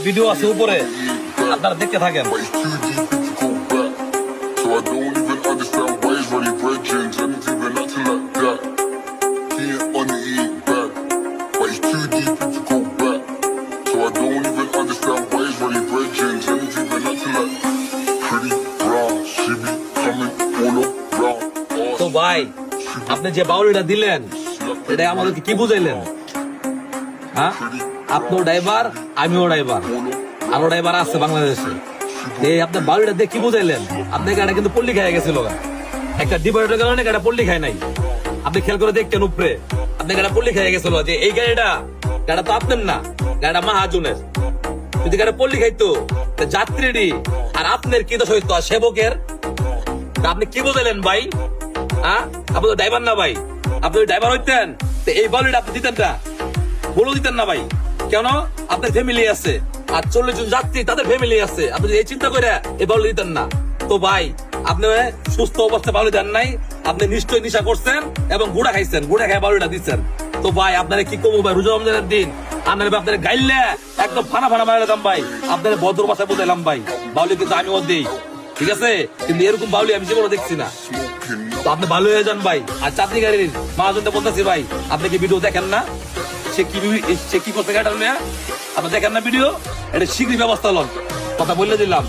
Video আছে উপরে, আপনারা দেখতে থাকেন। তো ভাই, আপনি যে বাউলিটা দিলেন এটা আমাদেরকে কি বুঝাইলেন? হ্যাঁ, আপনিও ড্রাইভার, আমিও ড্রাইভার, আরো ড্রাইভার আছে বাংলাদেশে। এই আপনার বাউলিটা দিয়ে কি বুঝাইলেন? আপনার গাড়ি কিন্তু পল্লি খাই গেছিল, একটা ডিভাইডার কারণে গাড়ি পল্লি খায় নাই। আপনি খেয়াল করে দেখতেন উপরে, আপনার গাড়ি পল্লি খাই গেছিল। যে এই গাড়িটা তো আপনার না, গাড়িটা মাহাজনের। যদি গাড়ি পল্লি খাইতো যাত্রীরই, আর আপনার কি দোষ হইতো সেবকের? আপনি কি বুঝাইলেন ভাই? হ্যাঁ, আপনি তো ড্রাইভার না ভাই। আপনি ড্রাইভার হইতেন এই বাউলিটা আপনি দিতেন না, বলেও দিতেন না ভাই। কেন? আপনার ফ্যামিলি আছে, আর 40 জন যাত্রী তাদের ফ্যামিলি আছে। আপনি এই চিন্তা করে এই বাউলি দিতেন না। তো ভাই, আপনি সুস্থ অবস্থায় বাউলি দেন নাই, আপনি নিশ্চয়ই নিশা করছেন এবং গুড়া খাইছেন, গুড়া খাই বাউলিটা দিচ্ছেন। তো ভাই, আপনারা কি করবো ভাই? রোজা রমজানের দিন আপনার গাইলে একদম ফানা ফানা মারা দাম ভাই। আপনার ভদ্র ভাষায় বুঝাইলাম ভাই, বাউলি কিন্তু আমিও দিই, ঠিক আছে? কিন্তু এরকম বাউলি আমি জীবনে দেখছি না। তো আপনি ভালো হয়ে যান ভাই। আর চাঁদনি গাড়ির মহাজনটা বলতেছি ভাই, আপনি কি ভিডিও দেখেন না? সে কি করছে গাড়িটা নিয়ে? আপনি দেখেন না ভিডিও? এটা শীঘ্রই ব্যবস্থা লন, কথা বলে দিলাম।